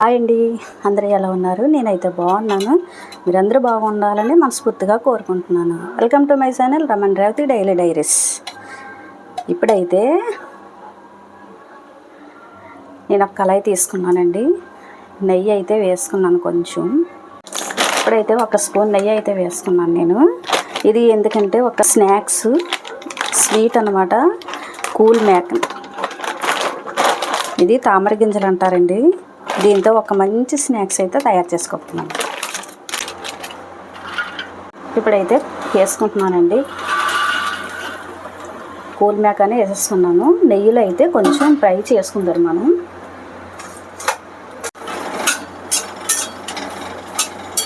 Hi అండి, అందరూ ఎలా ఉన్నారు? నేనైతే బాగున్నాను. మీరందరూ బాగుండాలని మనస్ఫూర్తిగా కోరుకుంటున్నాను. Welcome to my channel Raman Revathi daily diaries. ఇప్పుడైతే నేను ఒక కళాయి తీసుకున్నానండి. నెయ్యి అయితే వేసుకున్నాను కొంచెం. ఇప్పుడైతే ఒక స్పూన్ నెయ్యి అయితే వేసుకున్నాను నేను. ఇది ఎందుకంటే ఒక స్నాక్స్ స్వీట్ అన్నమాట, కూల్ మేక్. ఇది తామర గింజలు అంటారండి. దీంతో ఒక మంచి స్నాక్స్ అయితే తయారు చేసుకుంటున్నాను. ఇప్పుడైతే వేసుకుంటున్నానండి. కూల్ మేక్ అని వేసేస్తున్నాను. నెయ్యిలో అయితే కొంచెం ఫ్రై చేసుకుందాం మనం.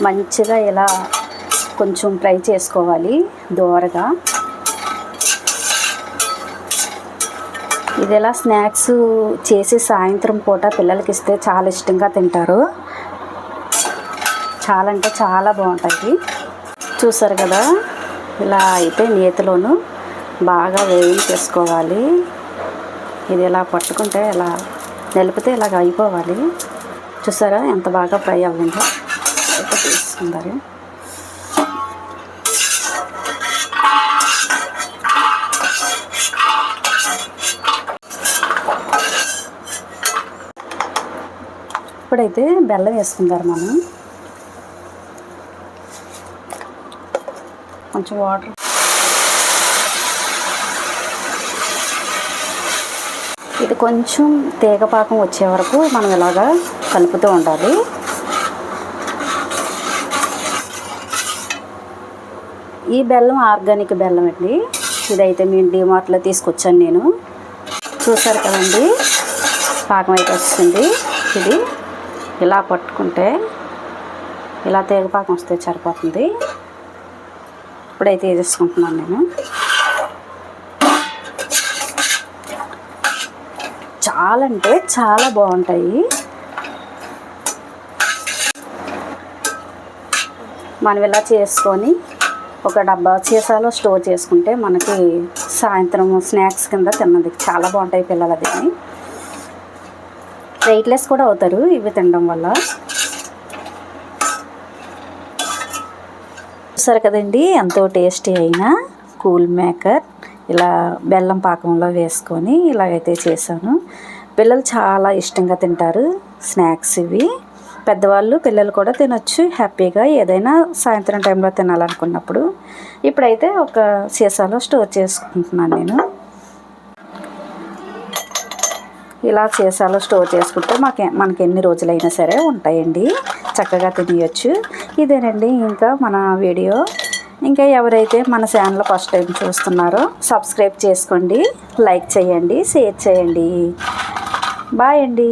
మంచిగా ఇలా కొంచెం ఫ్రై చేసుకోవాలి దోరగా. ఇది ఎలా స్నాక్స్ చేసి సాయంత్రం పూట పిల్లలకి ఇస్తే చాలా ఇష్టంగా తింటారు. చాలా అంటే చాలా బాగుంటాయి. చూసారు కదా, ఇలా అయితే నేతిలోను బాగా వేయించేసుకోవాలి. ఇది ఇలా పట్టుకుంటే ఇలా నిలిపితే ఇలాగ అయిపోవాలి. చూసారా ఎంత బాగా ఫ్రై అవ్విందో. అయితే తీసుకుంటారు. ఇప్పుడైతే బెల్లం వేసుకుంటారు మనం. కొంచెం వాటర్. ఇది కొంచెం తీగపాకం వచ్చే వరకు మనం ఇలాగా కలుపుతూ ఉండాలి. ఈ బెల్లం ఆర్గానిక్ బెల్లం అండి. ఇదైతే మేము డిమార్ట్లో తీసుకొచ్చాను నేను. చూసారు కదండి, పాకం అయితే వస్తుంది. ఇది ఇలా పట్టుకుంటే ఇలా తీగపాకం వస్తే సరిపోతుంది. ఇప్పుడైతే వేసేసుకుంటున్నాను నేను. చాలా అంటే చాలా బాగుంటాయి. మనం ఇలా చేసుకొని ఒక డబ్బా సీసాలో స్టోర్ చేసుకుంటే మనకి సాయంత్రం స్నాక్స్ కింద తిన్నది చాలా బాగుంటాయి పిల్లలు. అది వెయిట్లెస్ కూడా అవుతారు ఇవి తినడం వల్ల. చూసారు కదండి, ఎంతో టేస్టీ అయిన కూల్ మేకర్ ఇలా బెల్లం పాకంలో వేసుకొని ఇలాగైతే చేశాను. పిల్లలు చాలా ఇష్టంగా తింటారు స్నాక్స్ ఇవి. పెద్దవాళ్ళు పిల్లలు కూడా తినొచ్చు హ్యాపీగా, ఏదైనా సాయంత్రం టైంలో తినాలనుకున్నప్పుడు. ఇప్పుడైతే ఒక సీసాలో స్టోర్ చేసుకుంటున్నాను నేను. ఇలా సీసాలో స్టోర్ చేసుకుంటే మనకి ఎన్ని రోజులైనా సరే ఉంటాయండి, చక్కగా తినేయచ్చు. ఇదేనండి ఇంకా మన వీడియో. ఇంకా ఎవరైతే మన ఛానల్ ఫస్ట్ టైం చూస్తున్నారో సబ్స్క్రైబ్ చేసుకోండి, లైక్ చేయండి, షేర్ చేయండి. బాయ్ అండి.